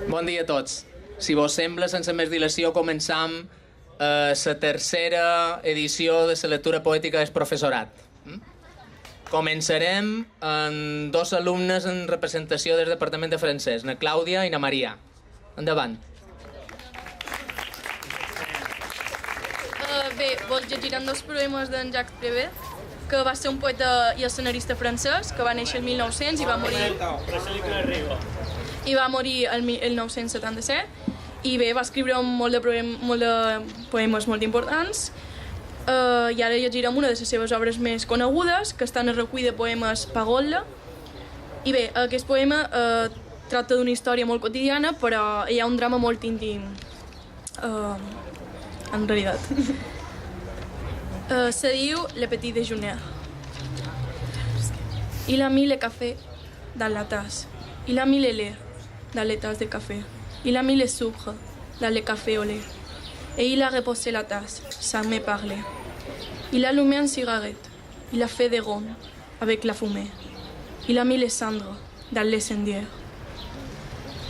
Bon dia a tots. Si vos sembla, sense més dilació, començam la tercera edició de la lectura poètica del professorat. Començarem amb dos alumnes en representació del Departament de Francès, na Clàudia i na Maria. Endavant. Bé, vos llegiran dos poemes d'en Jacques Prévert, que va ser un poeta i escenarista francès, que va néixer el 1900 i va morir el 1977. I bé, va escriure molt de poemes molt importants, i ara llegirem una de les seves obres més conegudes, que està en el recull de poemes Pagolla. I bé, aquest poema tracta d'una història molt quotidiana, però hi ha un drama molt íntim, en realitat. Se diu Le Petit Déjeuner. Il a mis le café dans la tasse. Il a mis le lait dans les tasses de café. Il a mis le sucre dans le café au lait. Et il a reposé la tasse, sans me parler. Il a allumé une cigarette. Il a fait des rondes avec la fumée. Il a mis les cendres dans l'incendiaire.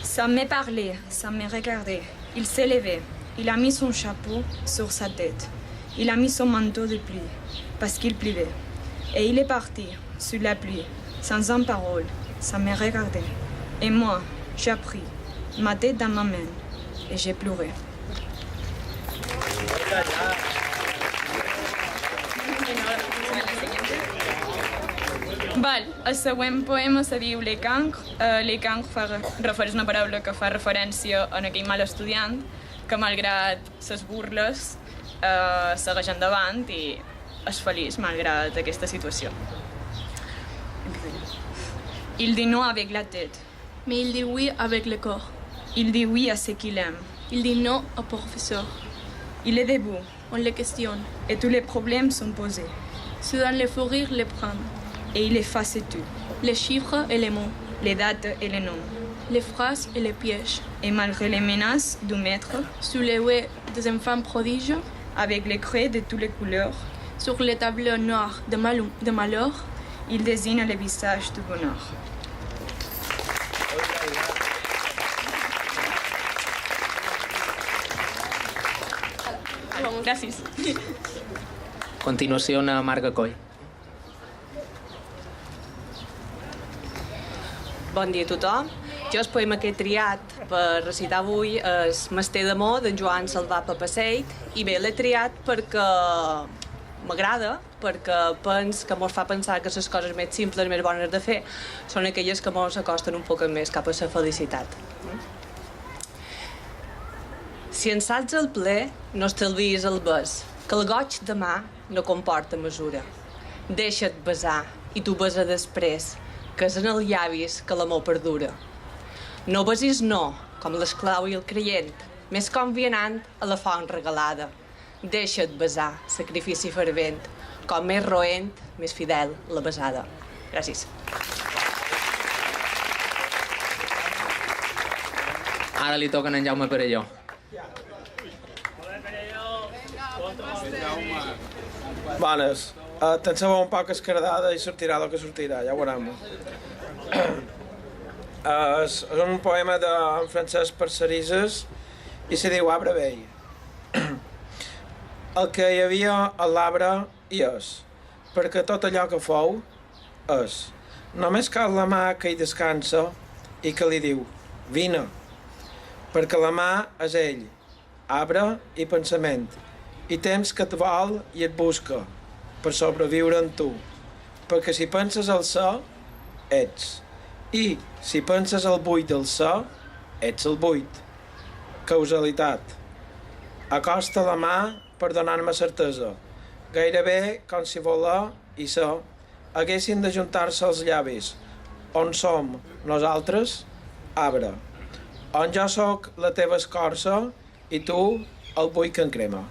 Sans me parler, sans me regarder, il s'est levé. Il a mis son chapeau sur sa tête. Il a mis son manteau de pluie, parce qu'il pleuvait. Et il est parti, sous la pluie, sans une parole, sans me regarder. Et moi, j'ai pris ma tête dans ma main, et j'ai pleuré. Val, el següent poema se diu Le Cancre. Le Cancre és una paraula que fa referència a aquell mal estudiant que, malgrat les burles, segueix endavant i és feliç malgrat aquesta situació. Il dit non avec la tête. Mais il dit oui avec le corps. Il dit oui à ce qu'il aime. Il dit non au professeur. Il est debout. On le questionne. Et tous les problèmes sont posés. Soudain, le fou rire les prend. Et il efface tout. Les chiffres et les mots. Les dates et les noms. Les phrases et les pièges. Et malgré les menaces du maître, sous les ouets des enfants prodiges, avec les craies de toutes les couleurs, sur les tableaux noirs de malheur, il désigne le visage du bonheur. Gràcies. A continuació, una Marga Coll. Bon dia a tothom. Jo el poema que he triat per recitar avui és M'esté d'amor, d'en Joan Salvà Papaseit, i bé, l'he triat perquè m'agrada, perquè pens que mos fa pensar que les coses més simples, més bones de fer, són aquelles que mos acosten un poc més cap a la felicitat. Si en saps el ple, no estalvies el bes, que el goig de mà no comporta mesura. Deixa't besar i tu besa després, que és en els llavis que l'amor perdura. No besis no, com l'esclau i el creient, més convenant a la font regalada. Deixa't besar, sacrifici fervent, com més roent, més fidel la besada. Gràcies. Ara li toquen en Jaume Perelló. Bones. Te'n sabeu un poc escardada i sortirà el que sortirà, ja ho veurem. És un poema en Francesc Parcerises i se diu Arbre vell. El que hi havia a l'arbre hi és, perquè tot allò que fou és. Només cal la mà que hi descansa i que li diu, vine, perquè la mà és ell, arbre i pensament, i temps que et vol i et busca per sobreviure en tu, perquè si penses al ser, ets, i si penses al buit del ser, ets el buit. Causalitat. Acosta la mà per donar-me certesa, gairebé com si voler i ser haguessin d'ajuntar-se els llavis. On som nosaltres? Arbre. On jo sóc la teva escorça i tu el buit que em crema.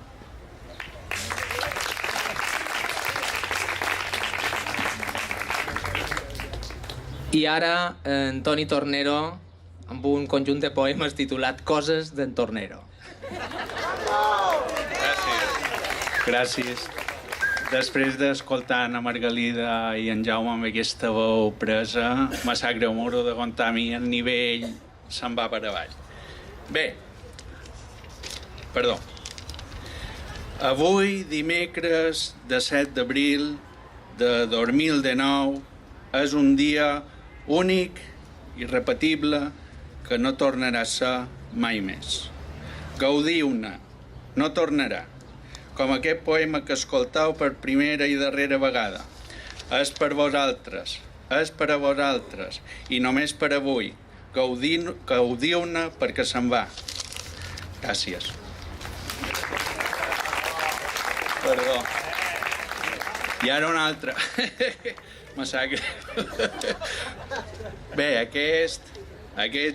I ara en Toni Tornero amb un conjunt de poemes titulat Coses d'en Tornero. Gràcies. Després d'escoltar Anna Margalida i en Jaume amb aquesta veu presa, me sap greu, m'hauré d'aguantar a mi, el nivell se'n va per avall. Bé, perdó. Avui, dimecres de 7 d'abril de 2019, és un dia únic, irrepetible, que no tornarà a ser mai més. Gaudiu-ne, no tornarà. Com aquest poema que escoltau per primera i darrera vegada. És per vosaltres, és per a vosaltres, i només per avui. Gaudiu-ne perquè se'n va. Gràcies. Perdó. I ara un altre. Massacre. Bé, aquest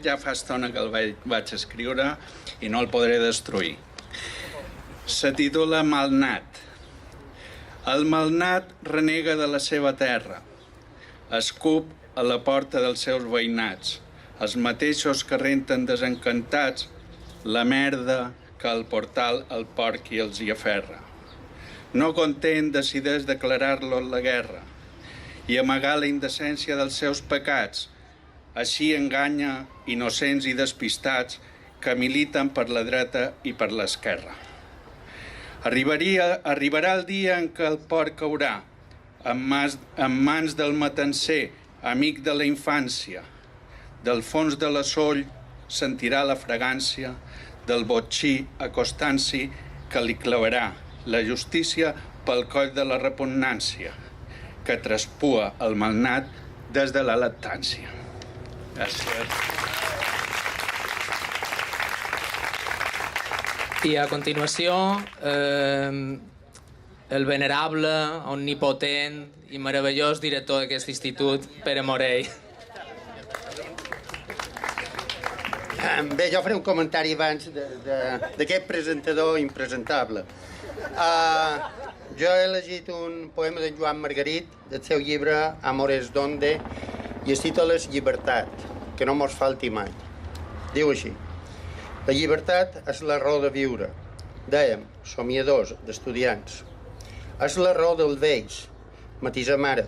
ja fa estona que el vaig escriure i no el podré destruir. Se titula Malnat. El malnat renega de la seva terra. Escup a la porta dels seus veïnats, els mateixos que renten desencantats la merda que al portal el porc i els hi aferra. No content, decideix declarar-lo la guerra i amagar la indecència dels seus pecats. Així enganya innocents i despistats que militen per la dreta i per l'esquerra. Arribarà el dia en què el porc caurà en mans del matancer, amic de la infància. Del fons de la soll sentirà la fragància del botxí acostant-s'hi que li clavarà la justícia pel coll de la repugnància que traspua el malnat des de la lactància. Gràcies. I a continuació, el venerable, omnipotent i meravellós director d'aquest institut, Pere Morell. Bé, jo faré un comentari abans d'aquest presentador impresentable. Jo he llegit un poema de Joan Margarit, del seu llibre Amores Donde, i es titula Llibertat, que no mos falti mai. Diu així: la llibertat és la raó de viure, dèiem, somiadors, d'estudiants. És la raó dels vells, matisa mare,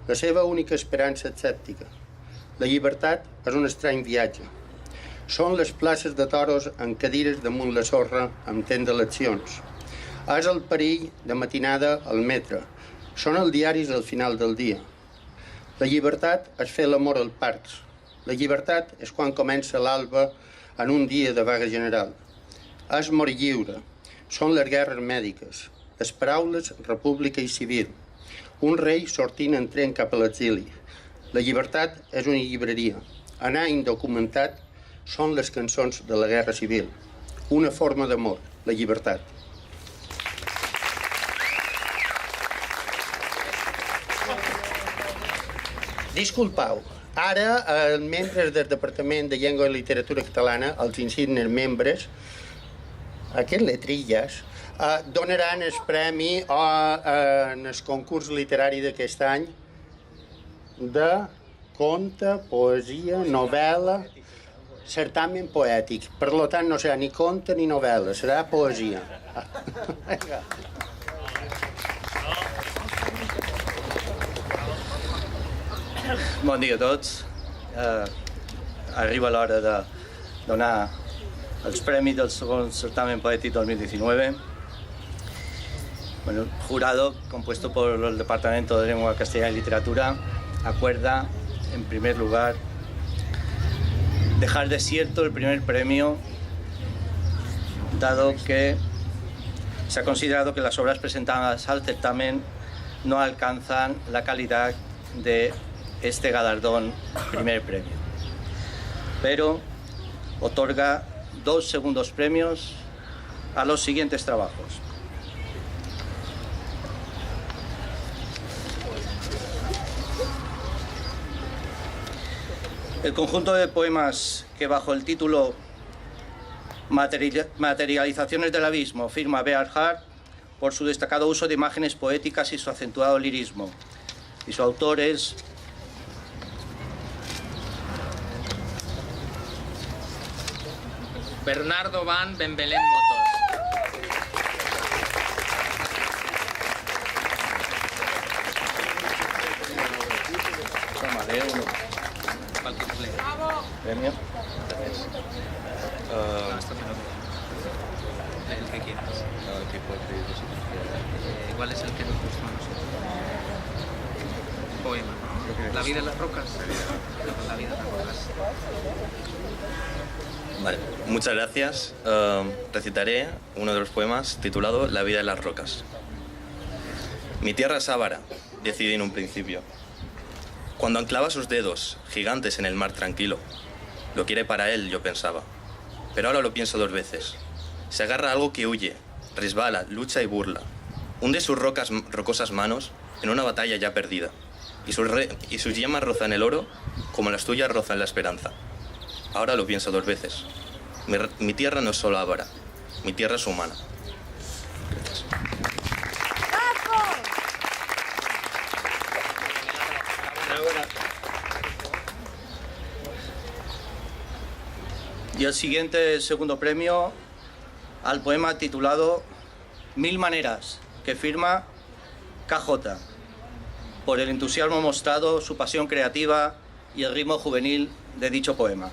la seva única esperança escèptica. La llibertat és un estrany viatge. Són les places de toros en cadires damunt la sorra amb temps d'eleccions. És el perill de matinada al metre. Són els diaris al final del dia. La llibertat és fer l'amor als parcs. La llibertat és quan comença l'alba en un dia de vaga general. És morir lliure. Són les guerres mèdiques. Les paraules república i civil. Un rei sortint en tren cap a l'exili. La llibertat és una llibreria. Anar indocumentat són les cançons de la guerra civil. Una forma d'amor, la llibertat. Disculpau, ara els membres del Departament de Llengua i Literatura Catalana, els insignes membres, aquests letrilles, donaran el premi en el concurs literari d'aquest any de conte, poesia, novel·la, certamen poètic. Per tant, no serà ni conte ni novel·la, serà poesia. Bon dia a tots. Arriba l'hora de donar els premis del segon certamen poètic 2019. Bueno, el jurado, compuesto por el Departamento de Lengua Castellana y Literatura, acuerda, en primer lugar, dejar desierto el primer premio, dado que se ha considerado que las obras presentadas al certamen no alcanzan la calidad de este galardón primer premio. Pero otorga 2 segundos premios a los siguientes trabajos. El conjunto de poemas que bajo el título Materializaciones del abismo firma Beat Hart por su destacado uso de imágenes poéticas y su acentuado lirismo. Y su autor es Bernardo Van Benbelén Motos. Premio. El que quieras. ¿Cuál es el que nos gusta a nosotros? Poema, ¿no? La vida en las rocas. La vida en las rocas. Vale, muchas gracias. Recitaré uno de los poemas titulado La vida en las rocas. Mi tierra es Ávara, decidí en un principio. Cuando anclaba sus dedos, gigantes en el mar tranquilo. Lo quiere para él, yo pensaba. Pero ahora lo pienso 2 veces. Se agarra a algo que huye, resbala, lucha y burla. Hunde sus rocosas manos en una batalla ya perdida. Y sus yemas rozan el oro como las tuyas rozan la esperanza. Ahora lo pienso 2 veces. Mi tierra no es solo Ávara, mi tierra es humana. Gracias. Y el siguiente segundo premio al poema titulado 1000 maneras, que firma KJ, por el entusiasmo mostrado, su pasión creativa y el ritmo juvenil de dicho poema.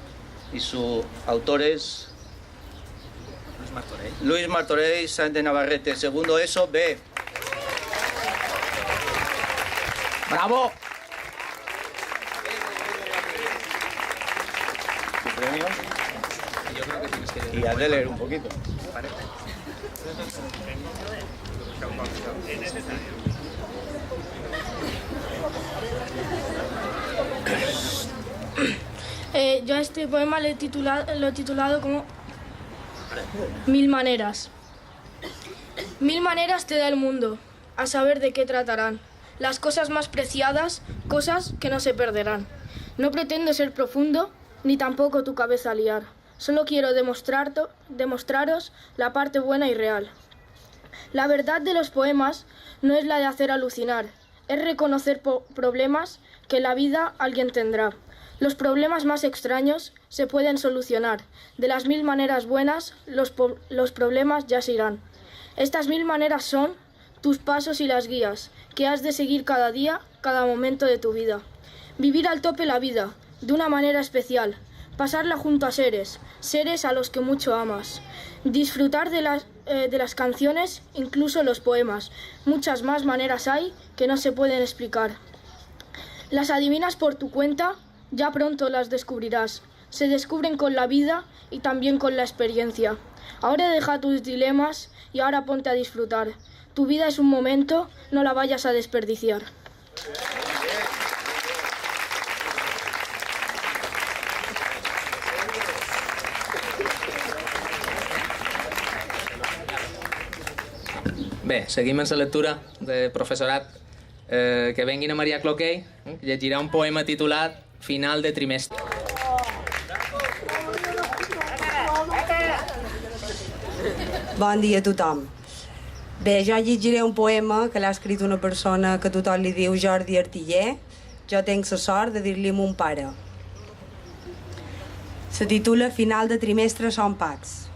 Y su autor es Luis Martorell Sáenz de Navarrete, segundo ESO B. ¡Bravo! ¿Tu premio? Y has de leer un poquito. Yo a este poema lo he titulado como 1000 maneras. 1000 maneras te da el mundo, a saber de qué tratarán. Las cosas más preciadas, cosas que no se perderán. No pretendo ser profundo, ni tampoco tu cabeza liar. Solo quiero demostraros la parte buena y real. La verdad de los poemas no es la de hacer alucinar, es reconocer problemas que en la vida alguien tendrá. Los problemas más extraños se pueden solucionar. De las 1000 maneras buenas, los problemas ya se irán. Estas 1000 maneras son tus pasos y las guías que has de seguir cada día, cada momento de tu vida. Vivir al tope la vida, de una manera especial. Pasarla junto a seres a los que mucho amas. Disfrutar de las canciones, incluso los poemas. Muchas más maneras hay que no se pueden explicar. Las adivinas por tu cuenta, ya pronto las descubrirás. Se descubren con la vida y también con la experiencia. Ahora deja tus dilemas y ahora ponte a disfrutar. Tu vida es un momento, no la vayas a desperdiciar. Bé, seguim amb la lectura de professorat. Que venguin a Maria Cloquer, que llegirà un poema titulat Final de trimestre. Bon dia a tothom. Bé, jo llegiré un poema que l'ha escrit una persona que tothom li diu Jordi Artiller. Jo tinc la sort de dir-li mon pare. Se titula Final de trimestre són pacs.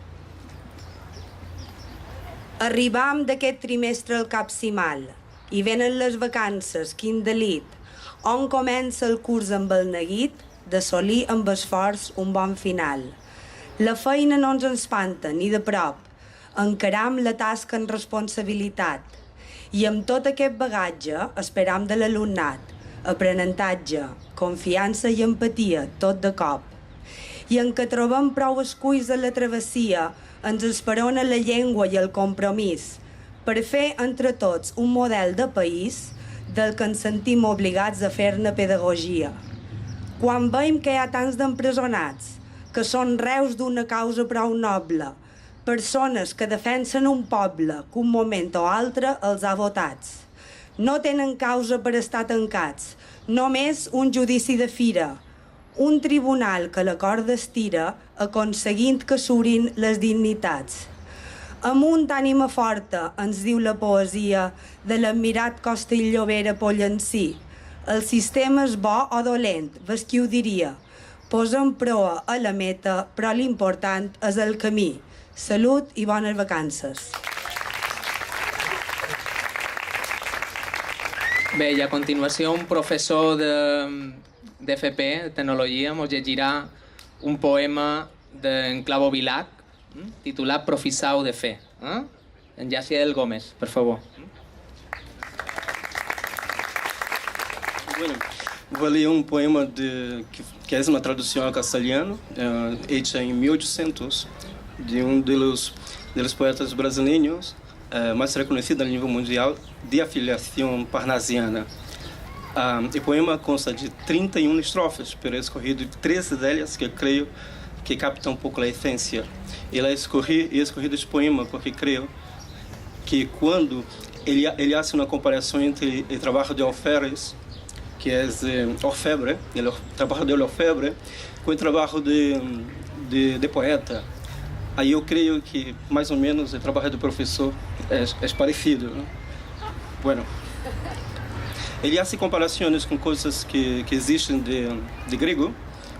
Arribam d'aquest trimestre al capcimal i venen les vacances, quin delit, on comença el curs amb el neguit d'assolir amb esforç un bon final. La feina no ens espanta ni de prop, encaram la tasca amb responsabilitat i amb tot aquest bagatge esperam de l'alumnat, aprenentatge, confiança i empatia, tot de cop. I en què trobem prou esculls a la travessia, ens esperona la llengua i el compromís per fer entre tots un model de país del que ens sentim obligats a fer-ne pedagogia. Quan veiem que hi ha tants d'empresonats, que són reus d'una causa prou noble, persones que defensen un poble que un moment o altre els ha votats, no tenen causa per estar tancats, només un judici de fira, un tribunal que la corda estira aconseguint que s'obrin les dignitats. Amunt ànima forta, ens diu la poesia de l'admirat Costell Llobera Pollencí. El sistema és bo o dolent, ves qui ho diria. Posem proa a la meta, però l'important és el camí. Salut i bones vacances. Bé, i a continuació un professor d'FP, de Tecnologia, ens llegirà un poema d'en Clavo Vilac, titulat Profissau de fe. En Yaciel Gómez, por favor. Bueno, vou ler um poema que é uma tradução ao castelhano, hecha em 1800, de dos poetas brasileiros mais reconhecido a nível mundial, de afiliação parnasiana. O poema consta de 31 estrofes, pero he escorrido 13 delas que creio que captam um pouco a essência. He escorrido este poema porque creio que quando ele faz uma comparação entre o trabalho de Alferes, que é orfebre, o trabalho de orfebre, com o trabalho de poeta. Aí eu creio que, mais ou menos, o trabalho do professor é parecido. Né? Bueno, ele faz comparações com coisas que existem de grego,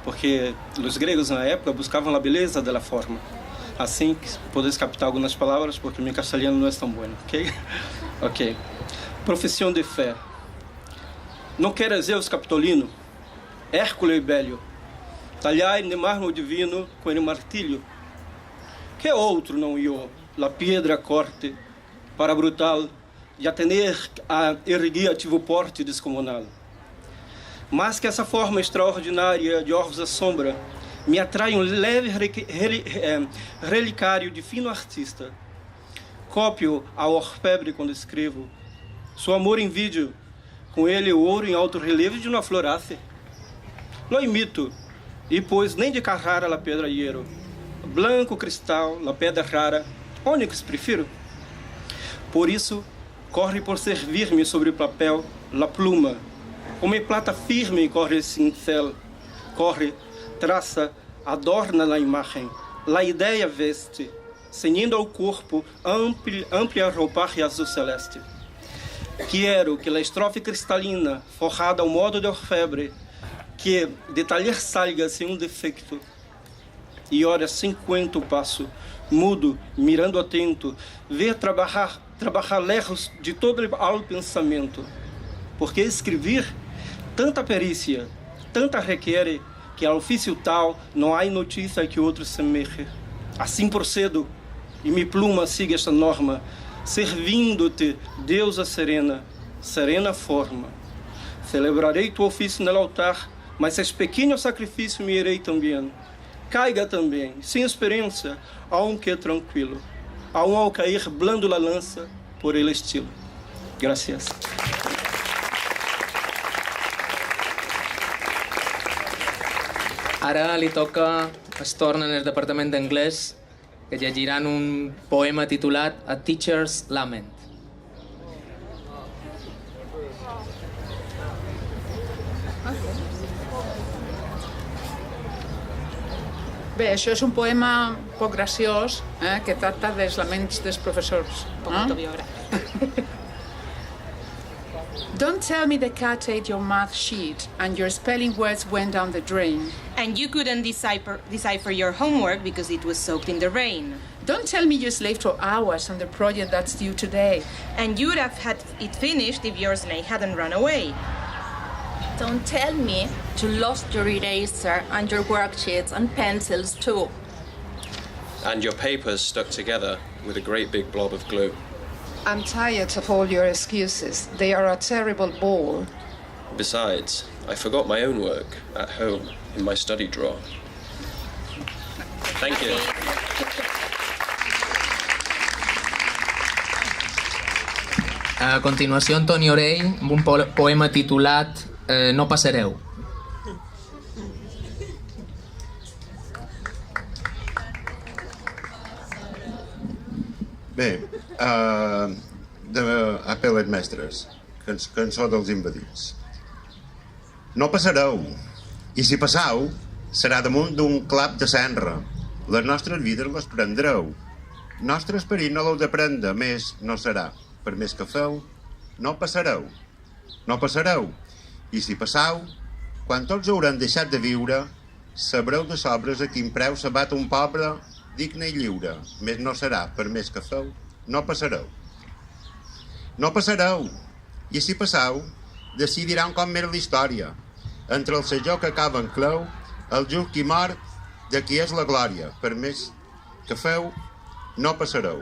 porque os gregos na época buscavam a beleza da forma. Assim, podes captar algumas palavras, porque meu castelhano não é tão bom, ok? Ok. Profissão de fé. Não quer Zeus Capitolino, Hércules e Bélio, talhai de mármore divino com ele martilho. Que outro não eu, la piedra corte, para brutal, e a tener a erguir ativo porte descomunal. Mas que essa forma extraordinária de orvos à sombra me atrai um leve relicário de fino artista. Cópio a orfebre quando escrevo, seu amor em vídeo, com ele o ouro em alto relevo de uma florace. Não imito, e pois nem de Carrara la pedra hierro, blanco cristal, la pedra rara, ônix prefiro. Por isso, corre por servir-me sobre o papel, la pluma, como em plata firme corre o cincel, corre, traça, adorna na imagem, la ideia veste, ceñindo ao corpo amplia roupagem azul celeste. Quero que a estrofe cristalina, forrada ao modo de orfebre, que de talher salga sem defeito, e ora 50 o passo, mudo, mirando atento, ver trabalhar lejos de todo o pensamento, porque escrever tanta perícia, tanta requer, que ao ofício tal não há notícia que outro semelhe. Assim procedo, e me pluma siga esta norma, servindo-te, deusa serena, serena forma. Celebrarei tu ofício no altar, mas esse pequeno sacrifício me irei também. Caiga também, sem esperança, aunque tranquilo. Ao cair, blando la lança, por ele estilo. Gracias. Ara li toca, es torna en el departament d'anglès, que llegiran un poema titulat A Teacher's Lament. Bé, això és un poema poc graciós, que tracta dels laments dels professors. Poc autobiogràfic. Don't tell me the cat ate your math sheet and your spelling words went down the drain. And you couldn't decipher your homework because it was soaked in the rain. Don't tell me you slaved for hours on the project that's due today. And you would have had it finished if your snake hadn't run away. Don't tell me you lost your eraser and your worksheets and pencils too. And your papers stuck together with a great big blob of glue. I'm tired of all your excuses. They are a terrible bore. Besides, I forgot my own work at home in my study drawer. Thank you. A continuació, Antoni Orell, amb un poema titulat No passareu. Bé, d'Apel·les Mestres, cançó dels invadits. No passareu, i si passau, serà damunt d'un clap de senra. Les nostres vides les prendreu. Nostre esperit no l'heu de prendre, més no serà. Per més que feu, no passareu. No passareu, i si passau, quan tots haurem deixat de viure, sabreu de sobres a quin preu s'abat un pobre digne i lliure, més no serà, per més que feu, no passareu. No passareu, i si passau, decidiran com era la història. Entre el sajó que acaba en clau, el just qui mor D'aquí és la glòria, per més que feu, no passareu.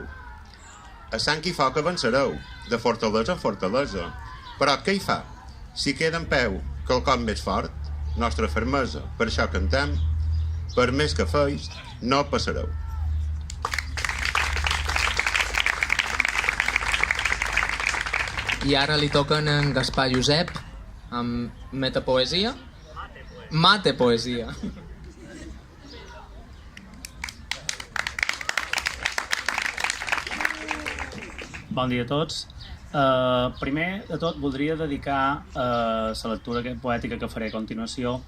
A sang i foc avançareu, de fortalesa a fortalesa. Però què hi fa? Si queda en peu quelcom més fort, nostra fermesa. Per això cantem, per més que feis, no passareu. I ara li toquen en Gaspar Josep amb metapoesia. Mate poesia. Bon dia a tots. Primer de tot voldria dedicar la lectura poètica que faré a continuació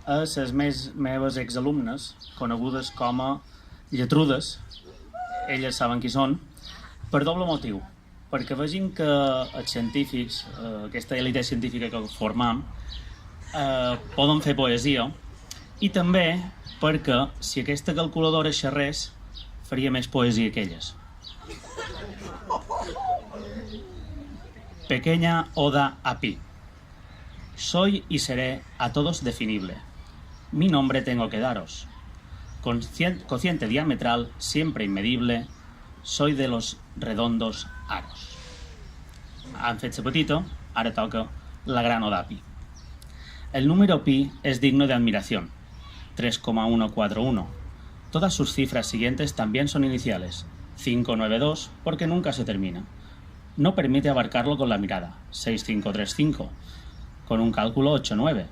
a les meves exalumnes, conegudes com a lletrudes. Elles saben qui són, per doble motiu. Perquè vegin que els científics, aquesta elitat científica que formam, poden fer poesia, i també perquè si aquesta calculadora xerrés, faria més poesia que elles. Pequeña oda a Pi. Soy y seré a todos definible. Mi nombre tengo que daros. Cociente diametral, siempre inmedible. Soy de los redondos aros. Han fet la petita, ara toca la gran oda a Pi. El número pi es digno de admiración. 3,141. Todas sus cifras siguientes también son iniciales. 592, porque nunca se termina. No permite abarcarlo con la mirada, 6535, con un cálculo 89,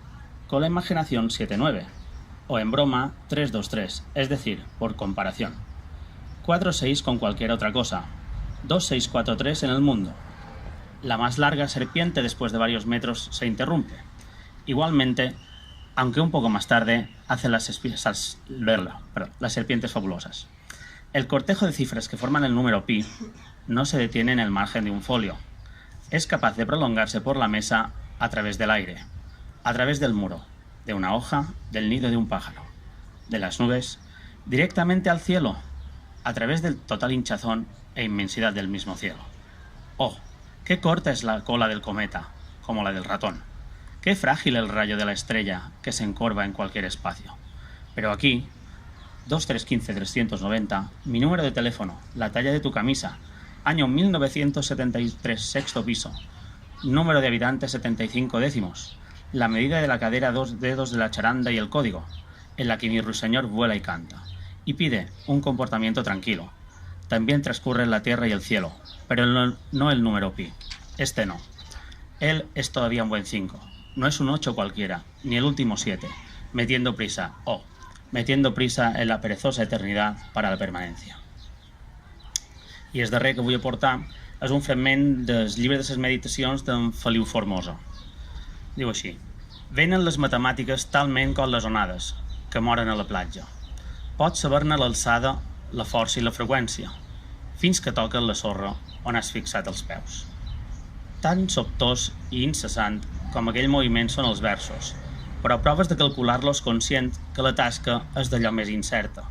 con la imaginación 79, o en broma 323, es decir, por comparación. 46 con cualquier otra cosa, 2643 en el mundo. La más larga serpiente después de varios metros se interrumpe. Igualmente, aunque un poco más tarde, hace las serpientes fabulosas. El cortejo de cifras que forman el número pi no se detiene en el margen de un folio. Es capaz de prolongarse por la mesa a través del aire, a través del muro, de una hoja, del nido de un pájaro, de las nubes, directamente al cielo, a través del total hinchazón e inmensidad del mismo cielo. ¡Oh! ¡Qué corta es la cola del cometa, como la del ratón! ¡Qué frágil el rayo de la estrella que se encorva en cualquier espacio! Pero aquí, 2315-390, mi número de teléfono, la talla de tu camisa, año 1973, sexto piso, número de habitantes 75 décimos, la medida de la cadera, 2 dedos de la charanda y el código, en la que mi ruiseñor vuela y canta, y pide un comportamiento tranquilo. También transcurre la tierra y el cielo, pero no el número pi. Este no. Él es todavía un buen 5. No es un 8 cualquiera, ni el último 7, metiendo prisa, metiendo prisa en la perezosa eternidad para la permanencia. I el darrer que vull aportar és un fragment del llibre de les meditacions d'en Feliu Formosa. Diu així: venen les matemàtiques talment com les onades que moren a la platja. Pots saber-ne l'alçada, la força i la freqüència, fins que toquen la sorra on has fixat els peus. Tan sobtós i incessant com aquell moviment són els versos, però proves de calcular-los conscient que la tasca és d'allò més incerta,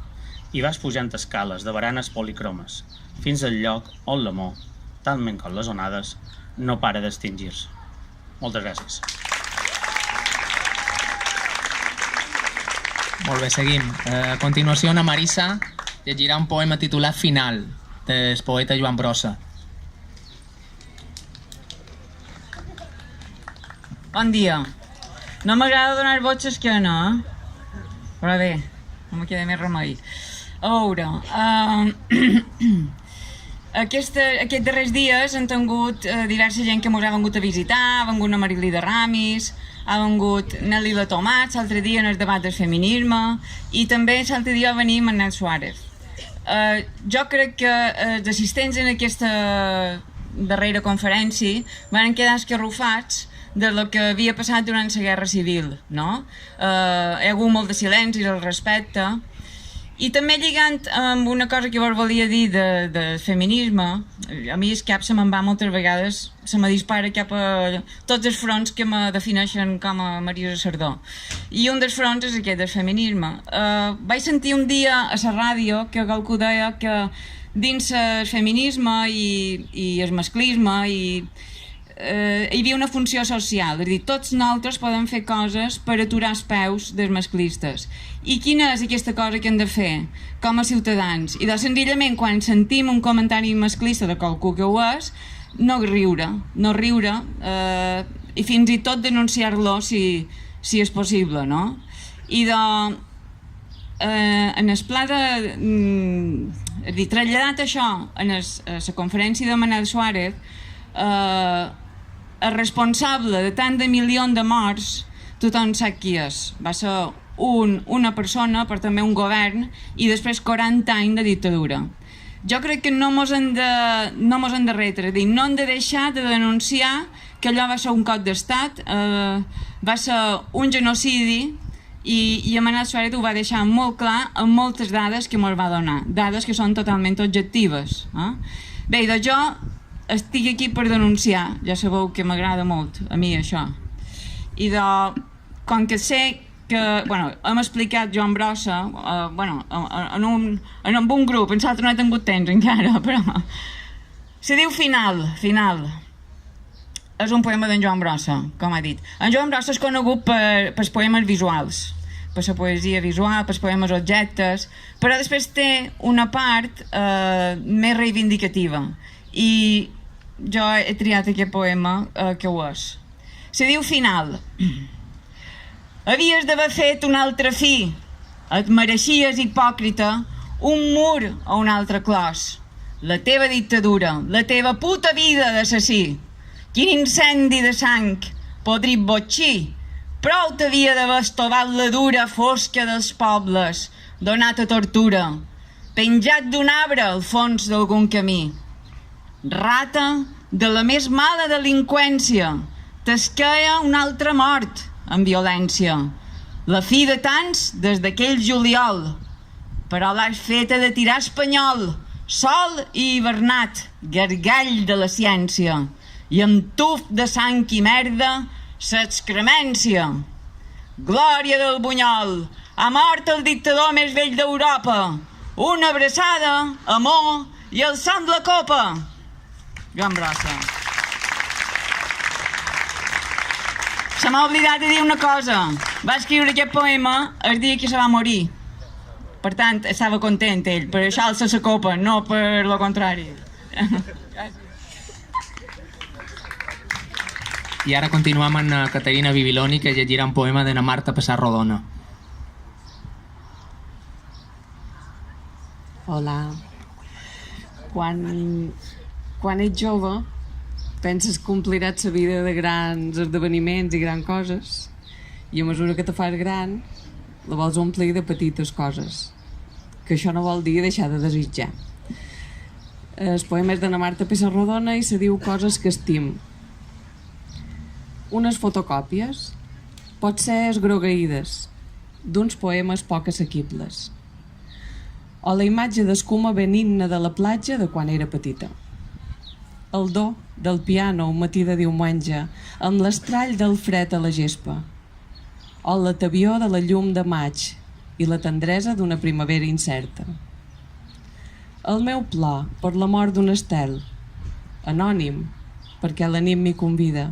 i vas pujant escales de baranes policromes, fins al lloc on l'amor, talment com les onades, no para d'extingir-se. Moltes gràcies. Molt bé, seguim. A continuació, Ana Marisa llegirà un poema titulat Final, del poeta Joan Brossa. Bon dia. No m'agrada donar vots a esquena, però bé, no me queda més remei. A veure, aquests darrers dies han tingut diversa gent que mos ha vengut a visitar, ha vengut la Marilí de Ramis, ha vengut Nelly La Tomats, l'altre dia en el debat del feminisme, i també l'altre dia va venir Manel Suárez. Jo crec que els assistents en aquesta darrera conferència van quedar escarrufats de lo que havia passat durant la Guerra Civil, no? Hi ha hagut molt de silenci al respecte. I també lligant amb una cosa que vos volia dir de feminisme, a mi el cap se me'n va moltes vegades, se me dispara cap a tots els fronts que me defineixen com a Marisa Sardó. I un dels fronts és aquest del feminisme. Vaig sentir un dia a la ràdio que algú deia que dins el feminisme i el masclisme i hi havia una funció social, és a dir, tots nosaltres podem fer coses per aturar els peus dels masclistes. I quina és aquesta cosa que hem de fer com a ciutadans? I doncs senzillament quan sentim un comentari masclista de qualcú que ho és, no riure, i fins i tot denunciar-lo si és possible, no? I doncs en el pla de... és a dir, traslladat això en la conferència de Manel Suárez, el responsable de tant de milions de morts, tothom sap qui és. Va ser una persona, però també un govern, i després 40 anys de dictadura. Jo crec que no mos hem de retre, és a dir, no hem de deixar de denunciar que allò va ser un cop d'estat, va ser un genocidi, i Manel Suárez ho va deixar molt clar amb moltes dades que ens va donar, dades que són totalment objectives. Bé, doncs jo estic aquí per denunciar, ja sabeu que m'agrada molt a mi això. I com que sé que, hem explicat Joan Brossa, en un grup, en l'altre no he tingut temps encara, però se diu Final. És un poema d'en Joan Brossa, com ha dit. En Joan Brossa és conegut pels poemes visuals, per la poesia visual, pels poemes objectes, però després té una part més reivindicativa. I jo he triat aquest poema que ho és. Se diu Final. Havies d'haver fet un altre fi. Et mereixies, hipòcrita, un mur o un altre clos. La teva dictadura, la teva puta vida d'assassí. Quin incendi de sang, podrit botxí. Prou t'havia d'haver estovat la dura fosca dels pobles, donat a tortura, penjat d'un arbre al fons d'algun camí. Rata de la més mala delinqüència, t'esqueia una altra mort amb violència. La fi de tants des d'aquell juliol, però l'has feta de tirar espanyol, sol i hivernat, gargall de la ciència, i amb tuf de sang i merda, s'excremència. Glòria del bunyol, ha mort el dictador més vell d'Europa. Una abraçada, amor i alçant la copa. Joan Brossa. Se m'ha oblidat de dir una cosa. Va escriure aquest poema el dia que se va morir. Per tant, estava content ell, per això alça la copa, no per lo contrari. I ara continuem amb Caterina Bibiloni, que llegirà un poema de na Marta Pessarrodona. Hola. Quan ets jove, penses que compliràs la vida de grans esdeveniments i grans coses, i a mesura que te fas gran, la vols omplir de petites coses, que això no vol dir deixar de desitjar. El poema és de na Marta Pessarrodona i se diu Coses que estim. Unes fotocòpies, potser esgrogueïdes, d'uns poemes poc assequibles. O la imatge d'escuma benigna de la platja de quan era petita. El do del piano un matí de diumenge, amb l'estrall del fred a la gespa. O la tabió de la llum de maig i la tendresa d'una primavera incerta. El meu plor per la mort d'un estel, anònim, perquè la nit m'hi convida.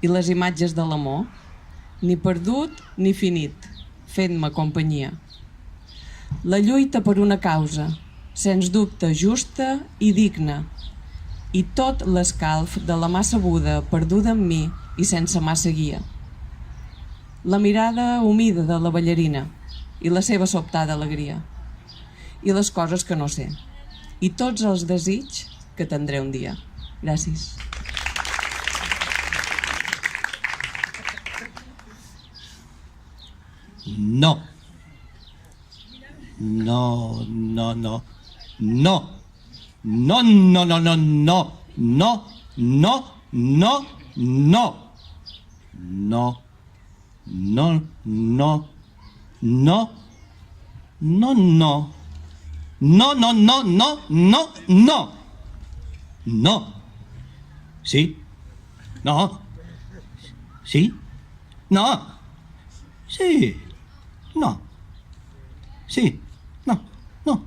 I les imatges de l'amor, ni perdut ni finit, fent-me companyia. La lluita per una causa, sens dubte justa i digna, i tot l'escalf de la mà sabuda perduda en mi i sense massa guia. La mirada humida de la ballarina i la seva sobtada alegria. I les coses que no sé. I tots els desigs que tindré un dia. Gràcies. No. No, no, no. No. No, no, no, no, no. No, no, no, no. No. No, no. No. No, no. No, no, no, no, no, no. No. Sí. No. Sí. No. Sí. No. Sí. No. No.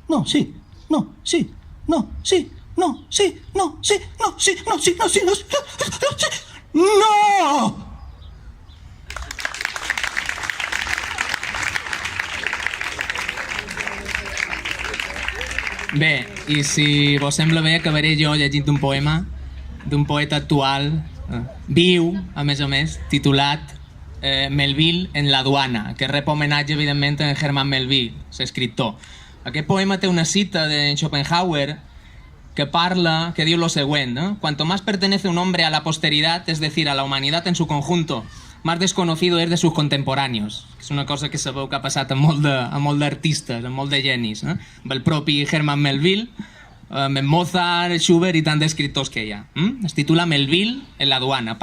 No. Sí. No. Sí. No. Sí. no, sí, no, sí, no, sí, no, sí, no, sí, no, sí, no! Bé, i si vos sembla bé, acabaré jo llegint un poema d'un poeta actual, viu, a més, titulat Melville en la duana, que rep homenatge, evidentment, a Herman Melville, l'escriptor. Aquest poema té una cita de Schopenhauer que diu lo següent, ¿no? Cuanto más pertenece un hombre a la posteridad, es decir, a la humanidad en su conjunto, más desconocido es de sus contemporáneos. És una cosa que sabeu que ha passat a molt d'artistes, a molt de genis, amb el propi Herman Melville, amb Mozart, Schubert i tant d'escriptors que hi ha. Es titula Melville en la duana.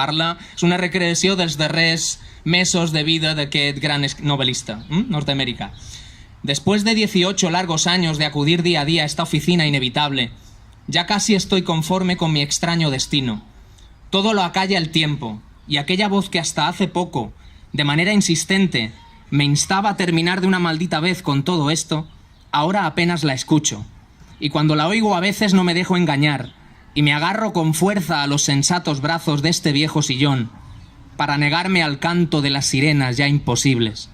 És una recreació dels darrers mesos de vida d'aquest gran novelista norteamericà. Después de 18 largos años de acudir día a día a esta oficina inevitable, ya casi estoy conforme con mi extraño destino. Todo lo acalla el tiempo, y aquella voz que hasta hace poco, de manera insistente, me instaba a terminar de una maldita vez con todo esto, ahora apenas la escucho. Y cuando la oigo a veces no me dejo engañar, y me agarro con fuerza a los sensatos brazos de este viejo sillón, para negarme al canto de las sirenas ya imposibles.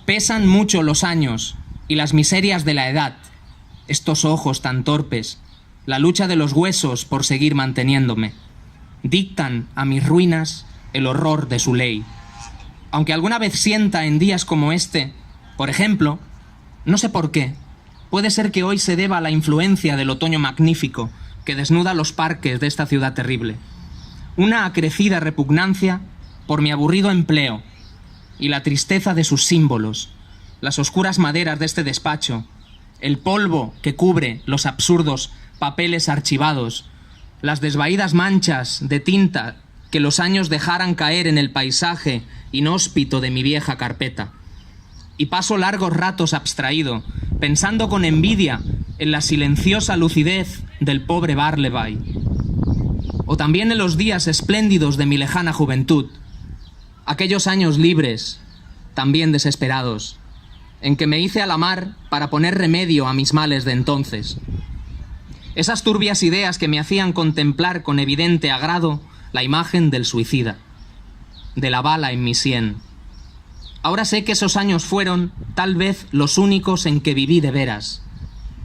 Pesan mucho los años y las miserias de la edad, estos ojos tan torpes, la lucha de los huesos por seguir manteniéndome. Dictan a mis ruinas el horror de su ley. Aunque alguna vez sienta en días como este, por ejemplo, no sé por qué, puede ser que hoy se deba a la influencia del otoño magnífico que desnuda los parques de esta ciudad terrible. Una acrecida repugnancia por mi aburrido empleo y la tristeza de sus símbolos, las oscuras maderas de este despacho, el polvo que cubre los absurdos papeles archivados, las desvaídas manchas de tinta que los años dejaran caer en el paisaje inhóspito de mi vieja carpeta. Y paso largos ratos abstraído, pensando con envidia en la silenciosa lucidez del pobre Barleby. O también en los días espléndidos de mi lejana juventud, aquellos años libres, también desesperados, en que me hice a la mar para poner remedio a mis males de entonces. Esas turbias ideas que me hacían contemplar con evidente agrado la imagen del suicida, de la bala en mi sien. Ahora sé que esos años fueron, tal vez, los únicos en que viví de veras,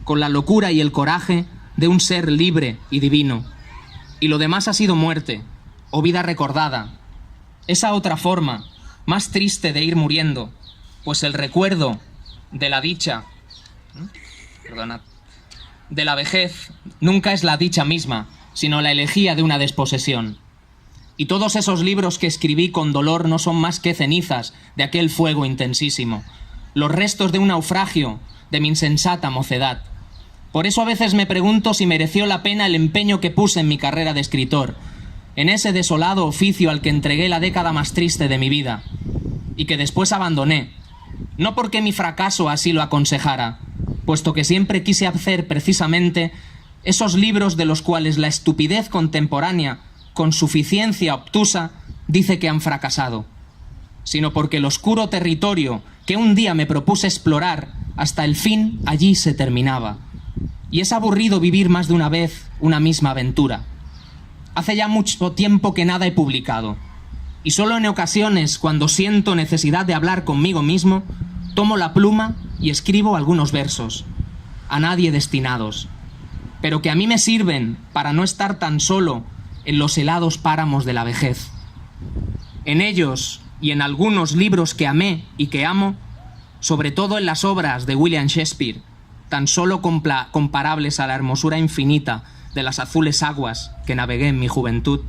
con la locura y el coraje de un ser libre y divino. Y lo demás ha sido muerte, o vida recordada. Esa otra forma, más triste de ir muriendo, pues el recuerdo de la dicha, de la vejez, nunca es la dicha misma, sino la elegía de una desposesión. Y todos esos libros que escribí con dolor no son más que cenizas de aquel fuego intensísimo, los restos de un naufragio de mi insensata mocedad. Por eso a veces me pregunto si mereció la pena el empeño que puse en mi carrera de escritor, en ese desolado oficio al que entregué la década más triste de mi vida, y que después abandoné, no porque mi fracaso así lo aconsejara, puesto que siempre quise hacer precisamente esos libros de los cuales la estupidez contemporánea, con suficiencia obtusa, dice que han fracasado, sino porque el oscuro territorio que un día me propuse explorar hasta el fin allí se terminaba. Y es aburrido vivir más de una vez una misma aventura. Hace ya mucho tiempo que nada he publicado, y solo en ocasiones, cuando siento necesidad de hablar conmigo mismo, tomo la pluma y escribo algunos versos, a nadie destinados, pero que a mí me sirven para no estar tan solo en los helados páramos de la vejez. En ellos y en algunos libros que amé y que amo, sobre todo en las obras de William Shakespeare, tan solo comparables a la hermosura infinita de las azules aguas que navegué en mi juventud,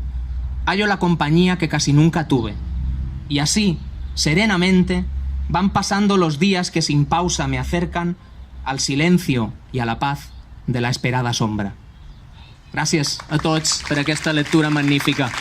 hallo la compañía que casi nunca tuve. Y así, serenamente, van pasando los días que sin pausa me acercan al silencio y a la paz de la esperada sombra. Gràcies a tots per aquesta lectura magnífica.